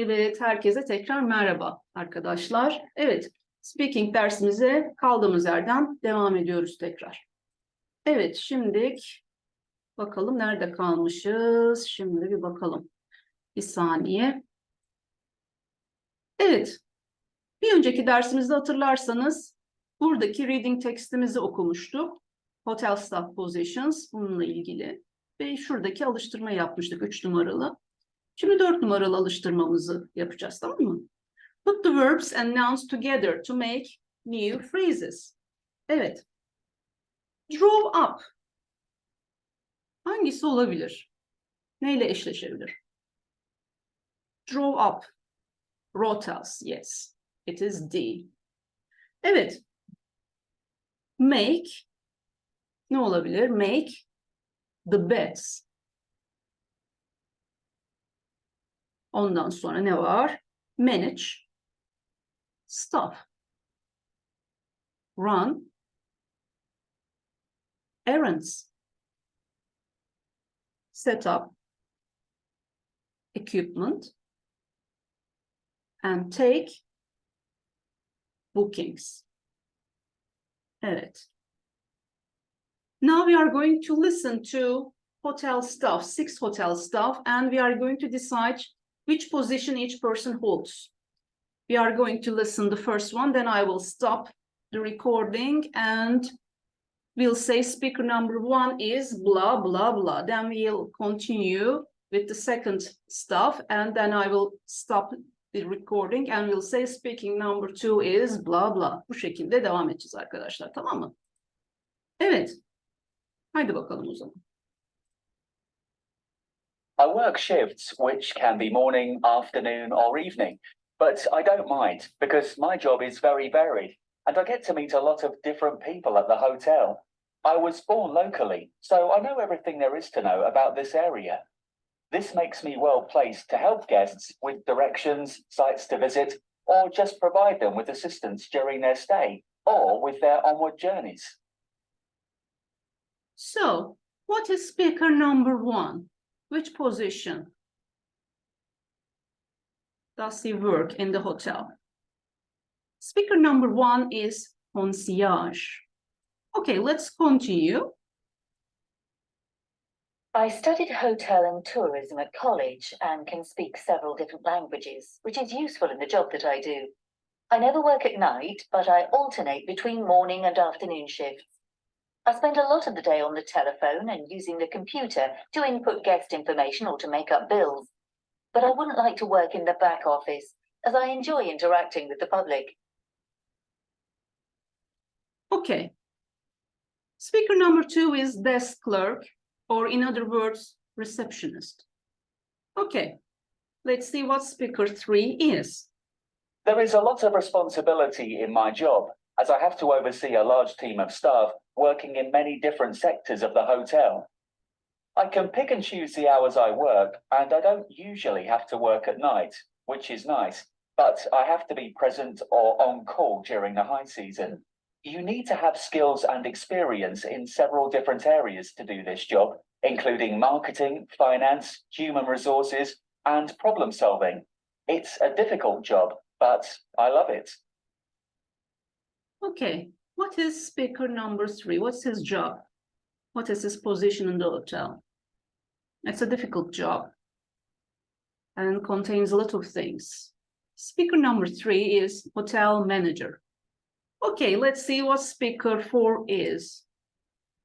Evet, herkese tekrar merhaba arkadaşlar. Evet, speaking dersimize kaldığımız yerden devam ediyoruz tekrar. Evet, şimdi bakalım nerede kalmışız? Şimdi bir bakalım. Bir saniye. Evet, bir önceki dersimizde hatırlarsanız buradaki reading tekstimizi okumuştuk. Hotel staff positions bununla ilgili. Ve şuradaki alıştırma yapmıştık 3 numaralı. Şimdi 4 numaralı alıştırmamızı yapacağız, tamam mı? Put the verbs and nouns together to make new phrases. Evet. Drove up. Hangisi olabilir? Neyle eşleşebilir? Drove up. Wrote us. Yes. It is D. Evet. Make. Ne olabilir? Make the beds. Ondan sonra ne var? Manage. Stuff. Run. Errands. Set up. Equipment. And take bookings. Evet. Now we are going to listen to hotel staff, 6 hotel staff, and we are going to decide which position each person holds. We are going to listen the first one, then I will stop the recording and we'll say speaker number 1 is blah, blah, blah. Then we'll continue with the second staff and then I will stop the recording and we'll say speaking number 2 is blah, blah. Bu şekilde devam edeceğiz arkadaşlar, tamam mı? Evet. Haydi bakalım o zaman. I work shifts which can be morning, afternoon, or evening, but I don't mind because my job is very varied and I get to meet a lot of different people at the hotel. I was born locally, so I know everything there is to know about this area. This makes me well placed to help guests with directions, sites to visit, or just provide them with assistance during their stay or with their onward journeys. So, what is speaker number 1? Which position does he work in the hotel? Speaker number 1 is concierge. Okay, let's continue. I studied hotel and tourism at college and can speak several different languages, which is useful in the job that I do. I never work at night, but I alternate between morning and afternoon shifts. I spend a lot of the day on the telephone and using the computer to input guest information or to make up bills. But I wouldn't like to work in the back office, as I enjoy interacting with the public. Okay. Speaker number 2 is desk clerk, or in other words, receptionist. Okay, let's see what speaker 3 is. There is a lot of responsibility in my job, as I have to oversee a large team of staff working in many different sectors of the hotel. I can pick and choose the hours I work, and I don't usually have to work at night, which is nice, but I have to be present or on call during the high season. You need to have skills and experience in several different areas to do this job, including marketing, finance, human resources, and problem solving. It's a difficult job, but I love it. Okay, what is speaker number 3? What's his job? What is his position in the hotel? It's a difficult job and contains a lot of things. Speaker number 3 is hotel manager. Okay, let's see what speaker 4 is.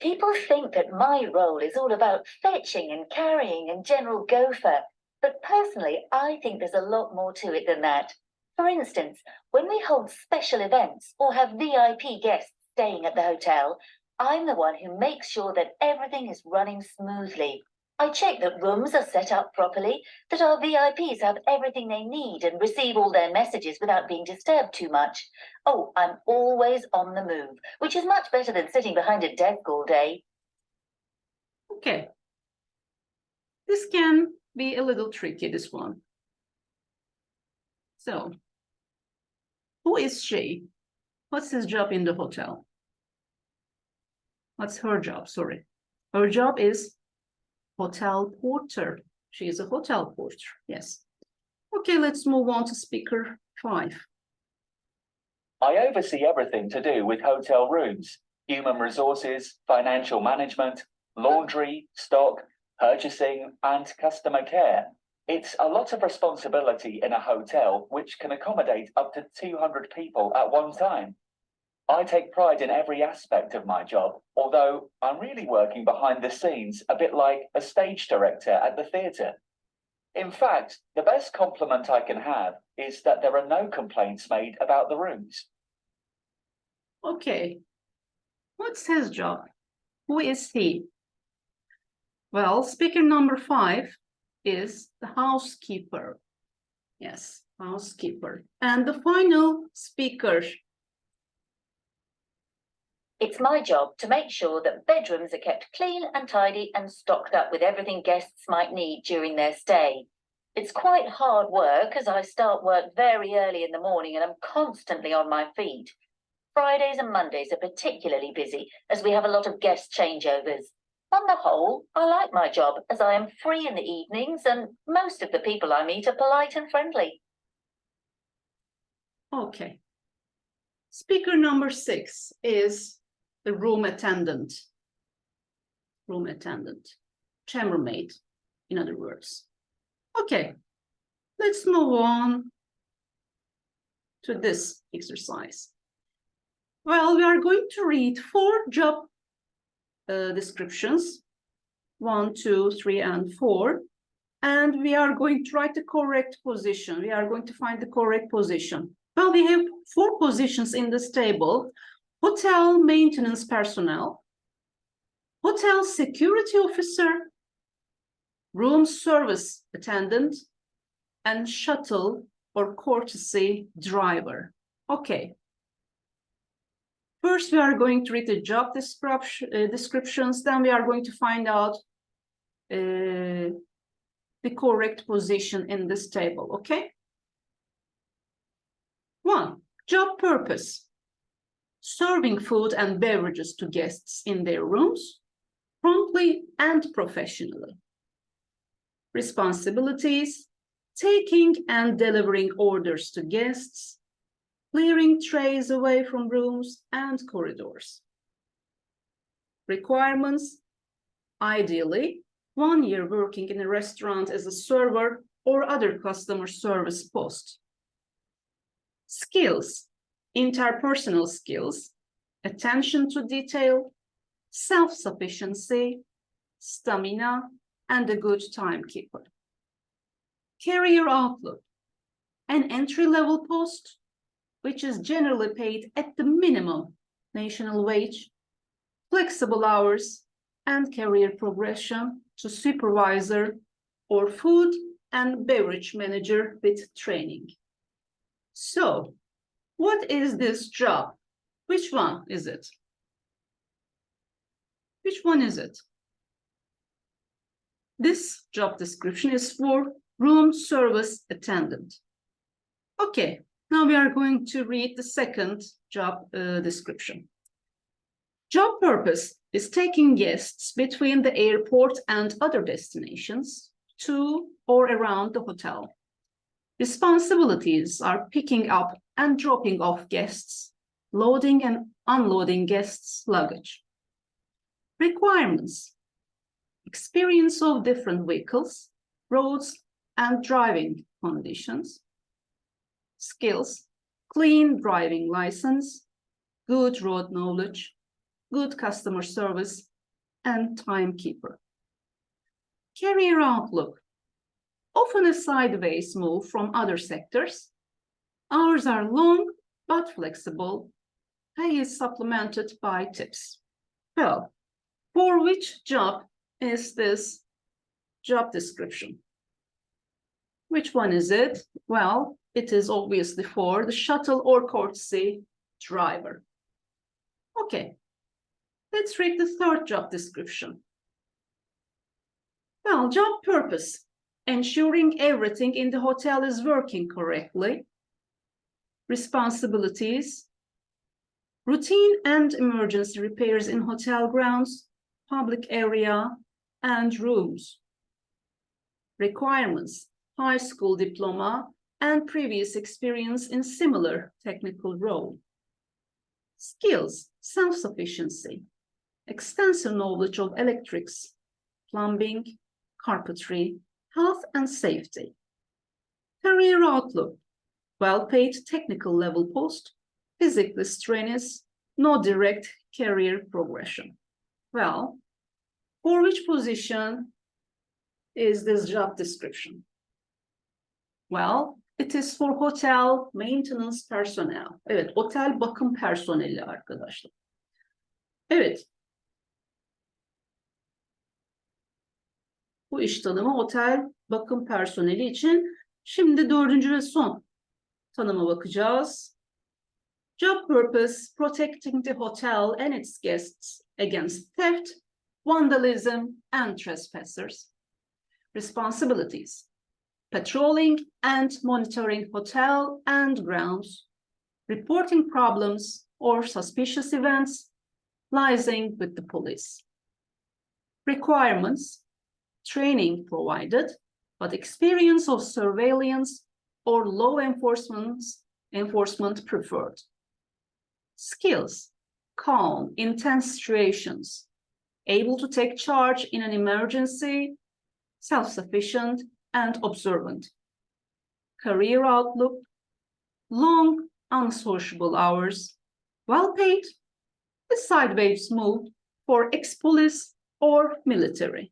People think that my role is all about fetching and carrying and general gopher, but personally, I think there's a lot more to it than that. For instance, when we hold special events or have VIP guests staying at the hotel, I'm the one who makes sure that everything is running smoothly. I check that rooms are set up properly, that our VIPs have everything they need and receive all their messages without being disturbed too much. Oh, I'm always on the move, which is much better than sitting behind a desk all day. Okay. This can be a little tricky, this one. So, who is she? What's his job in the hotel? What's her job? Sorry. Her job is hotel porter. She is a hotel porter, yes. Okay, let's move on to speaker 5. I oversee everything to do with hotel rooms, human resources, financial management, laundry, stock, purchasing, and customer care. It's a lot of responsibility in a hotel which can accommodate up to 200 people at one time. I take pride in every aspect of my job, although I'm really working behind the scenes a bit like a stage director at the theatre. In fact, the best compliment I can have is that there are no complaints made about the rooms. Okay, what's his job? Who is he? Well, speaker number 5 is the housekeeper. Yes, housekeeper. And the final speaker. It's my job to make sure that bedrooms are kept clean and tidy and stocked up with everything guests might need during their stay. It's quite hard work as I start work very early in the morning and I'm constantly on my feet. Fridays and Mondays are particularly busy as we have a lot of guest changeovers. On the whole, I like my job as I am free in the evenings and most of the people I meet are polite and friendly. Okay. Speaker number 6 is the room attendant. Room attendant. Chambermaid, in other words. Okay, let's move on to this exercise. Well, we are going to read 4 job descriptions, 1, 2, 3, and 4, and we are going to write the correct position. We are going to find the correct position. Well, we have 4 positions in this table: hotel maintenance personnel, hotel security officer, room service attendant, and shuttle or courtesy driver. Okay. First, we are going to read the job descriptions, then we are going to find out the correct position in this table, okay? 1. Job purpose: serving food and beverages to guests in their rooms, promptly and professionally. Responsibilities: taking and delivering orders to guests, clearing trays away from rooms and corridors. Requirements: ideally, 1 year working in a restaurant as a server or other customer service post. Skills: interpersonal skills, attention to detail, self-sufficiency, stamina, and a good timekeeper. Career outlook: an entry-level post, which is generally paid at the minimum national wage, flexible hours, and career progression to supervisor or food and beverage manager with training. So, what is this job? Which one is it? Which one is it? This job description is for room service attendant. Okay, now we are going to read the second job description. Job purpose is taking guests between the airport and other destinations to or around the hotel. Responsibilities are picking up and dropping off guests, loading and unloading guests' luggage. Requirements: experience of different vehicles, roads, and driving conditions. Skills: clean driving license, good road knowledge, good customer service, and timekeeper. Career outlook: often a sideways move from other sectors. Hours are long but flexible. Pay is supplemented by tips. Well, for which job is this job description? Which one is it? Well, it is obviously for the shuttle or courtesy driver. Okay, let's read the third job description. Well, job purpose: ensuring everything in the hotel is working correctly. Responsibilities: routine and emergency repairs in hotel grounds, public area, and rooms. Requirements: high school diploma, and previous experience in similar technical role. Skills, self-sufficiency, extensive knowledge of electrics, plumbing, carpentry, health and safety. Career outlook, well-paid technical level post, physically strenuous, no direct career progression. Well, for which position is this job description? Well, it is for hotel maintenance personnel. Evet, otel bakım personeli arkadaşlar. Evet. Bu iş tanımı otel bakım personeli için. Şimdi dördüncü ve son tanıma bakacağız. Job purpose, protecting the hotel and its guests against theft, vandalism, and trespassers. Responsibilities, patrolling and monitoring hotel and grounds, reporting problems or suspicious events, liaising with the police. Requirements, training provided, but experience of surveillance or law enforcement preferred. Skills, calm, intense situations, able to take charge in an emergency, self-sufficient and observant. Career outlook, long, unsociable hours, well-paid, a sideways move for ex-police or military.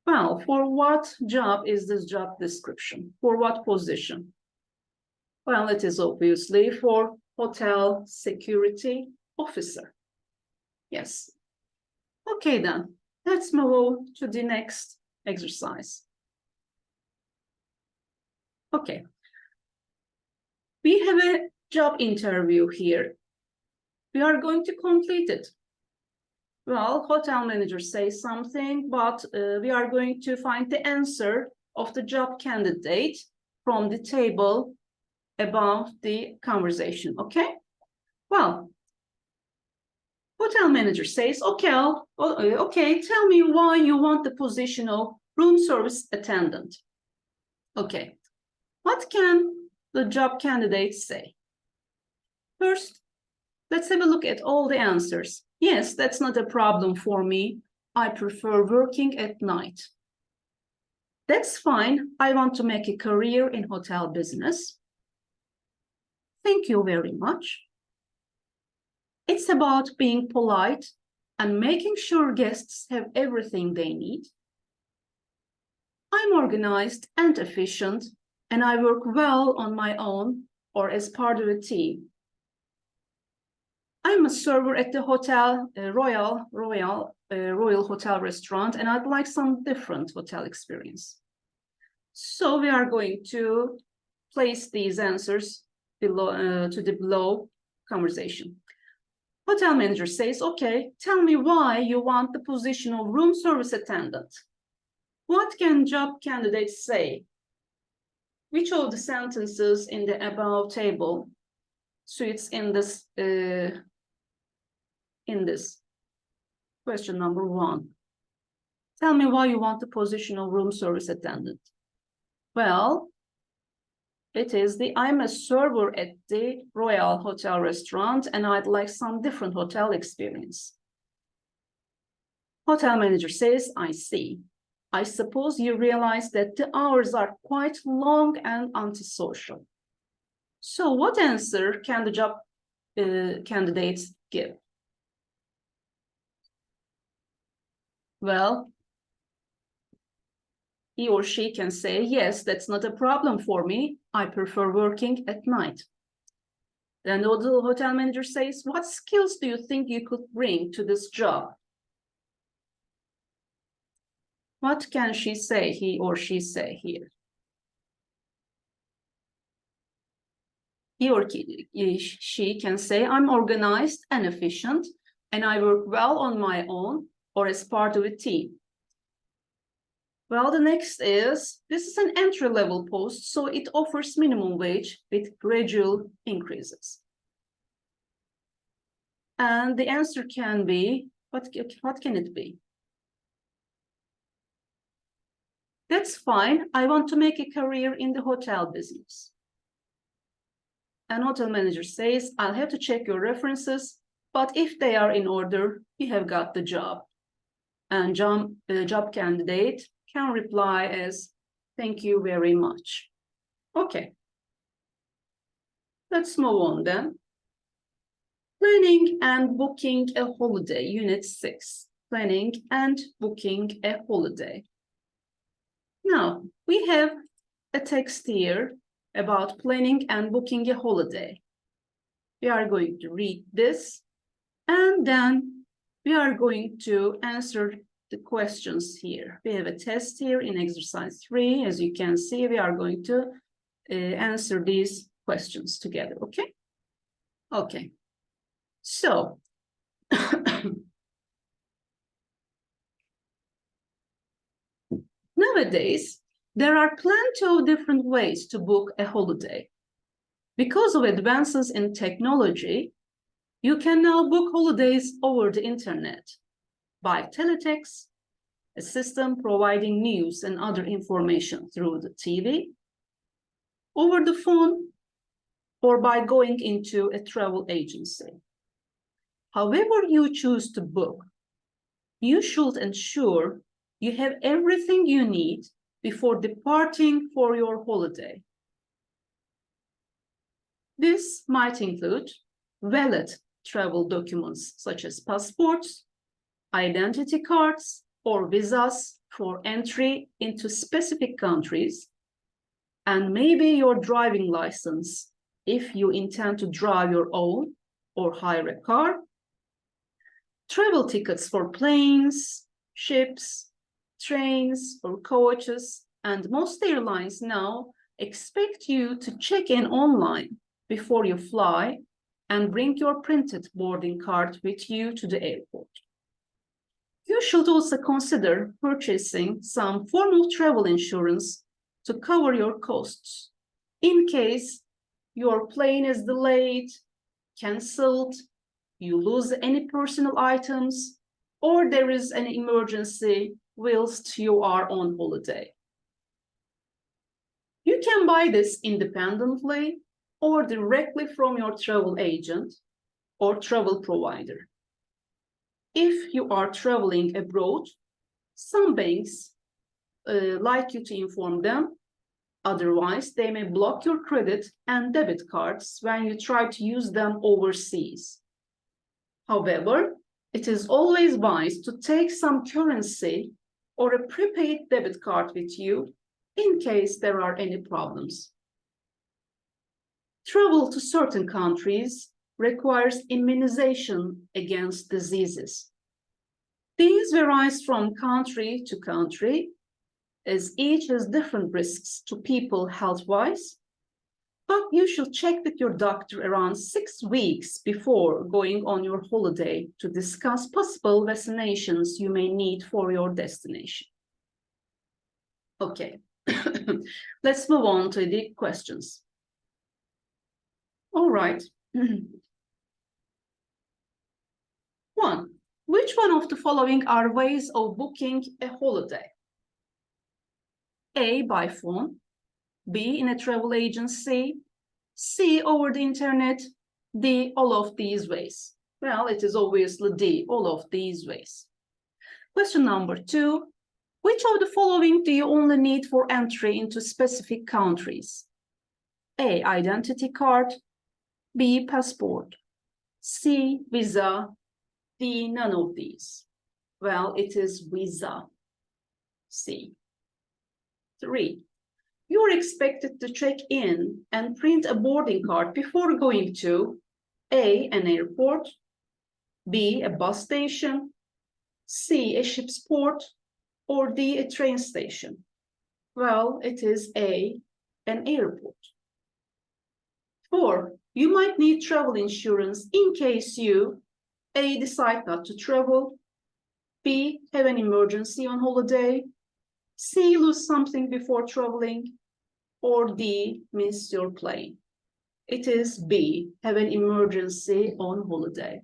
Well, for what job is this job description? For what position? Well, it is obviously for hotel security officer. Yes. Okay, then, let's move on to the next exercise. Okay. We have a job interview here. We are going to complete it. Well, hotel manager says something, but we are going to find the answer of the job candidate from the table above the conversation, okay? Well, hotel manager says, okay, tell me why you want the position of room service attendant. Okay, what can the job candidate say? First, let's have a look at all the answers. Yes, that's not a problem for me. I prefer working at night. That's fine. I want to make a career in hotel business. Thank you very much. It's about being polite and making sure guests have everything they need. I'm organized and efficient, and I work well on my own or as part of a team. I'm a server at the hotel, Royal Hotel Restaurant, and I'd like some different hotel experience. So we are going to place these answers below to the below conversation. Hotel manager says, okay, tell me why you want the position of room service attendant. What can job candidates say? Which of the sentences in the above table suits in this question number 1? Tell me why you want the position of room service attendant. Well, it is I'm a server at the Royal Hotel Restaurant and I'd like some different hotel experience. Hotel manager says, I see. I suppose you realize that the hours are quite long and antisocial. So what answer can the job candidates give? Well, he or she can say, yes, that's not a problem for me. I prefer working at night. Then the hotel manager says, what skills do you think you could bring to this job? What can she say, he or she say here? He or she can say, I'm organized and efficient, and I work well on my own or as part of a team. Well, the next is, this is an entry-level post, so it offers minimum wage with gradual increases. And the answer can be, what can it be? That's fine. I want to make a career in the hotel business. And hotel manager says, I'll have to check your references, but if they are in order, you have got the job. And the job candidate can reply as, thank you very much. Okay. Let's move on then. Planning and booking a holiday, Unit 6. Planning and booking a holiday. Now, we have a text here about planning and booking a holiday. We are going to read this, and then we are going to answer the questions here. We have a test here in exercise 3. As you can see, we are going to answer these questions together, okay? Okay. So, nowadays, there are plenty of different ways to book a holiday. Because of advances in technology, you can now book holidays over the internet by teletext, a system providing news and other information through the TV, over the phone, or by going into a travel agency. However you choose to book, you should ensure you have everything you need before departing for your holiday. This might include valid travel documents such as passports, identity cards, or visas for entry into specific countries, and maybe your driving license if you intend to drive your own or hire a car, travel tickets for planes, ships, trains, or coaches, and most airlines now expect you to check in online before you fly and bring your printed boarding card with you to the airport. You should also consider purchasing some form of travel insurance to cover your costs in case your plane is delayed, cancelled, you lose any personal items, or there is an emergency whilst you are on holiday. You can buy this independently or directly from your travel agent or travel provider. If you are traveling abroad, some banks like you to inform them. Otherwise, they may block your credit and debit cards when you try to use them overseas. However, it is always wise to take some currency or a prepaid debit card with you in case there are any problems. Travel to certain countries requires immunization against diseases. These varies from country to country, as each has different risks to people health-wise, but you should check with your doctor around 6 weeks before going on your holiday to discuss possible vaccinations you may need for your destination. Okay, let's move on to the questions. All right. 1. Which one of the following are ways of booking a holiday? A, by phone, B, in a travel agency, C, over the internet, D, all of these ways. Well, it is obviously D, all of these ways. Question number 2, which of the following do you only need for entry into specific countries? A, identity card, B, passport, C, visa, D, none of these. Well, it is visa, C. 3. You are expected to check in and print a boarding card before going to A, an airport, B, a bus station, C, a ship's port, or D, a train station. Well, it is A, an airport. 4. You might need travel insurance in case you A, decide not to travel, B, have an emergency on holiday, C, lose something before traveling, or D, miss your plane. It is B, have an emergency on holiday.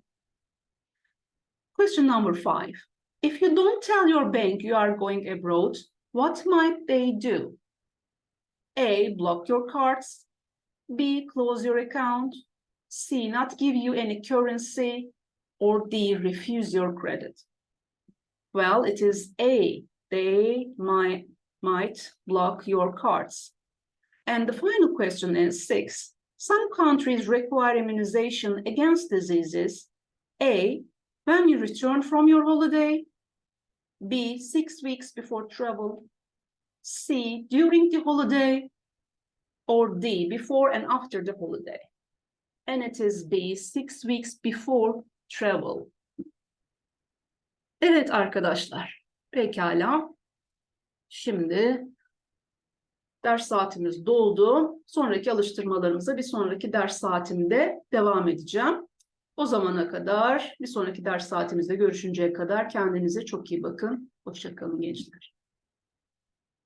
Question number 5. If you don't tell your bank you are going abroad, What might they do? A, block your cards. B, close your account. C, not give you any currency. Or D, refuse your credit. Well, it is A, they might block your cards. And the final question is 6. Some countries require immunization against diseases. A, when you return from your holiday. B, 6 weeks before travel. C, during the holiday. Or D, before and after the holiday. And it is B, 6 weeks before travel. Evet arkadaşlar, pekala. Şimdi ders saatimiz doldu. Sonraki alıştırmalarımıza bir sonraki ders saatimde devam edeceğim. O zamana kadar, bir sonraki ders saatimizde görüşünceye kadar kendinize çok iyi bakın. Hoşça kalın gençler.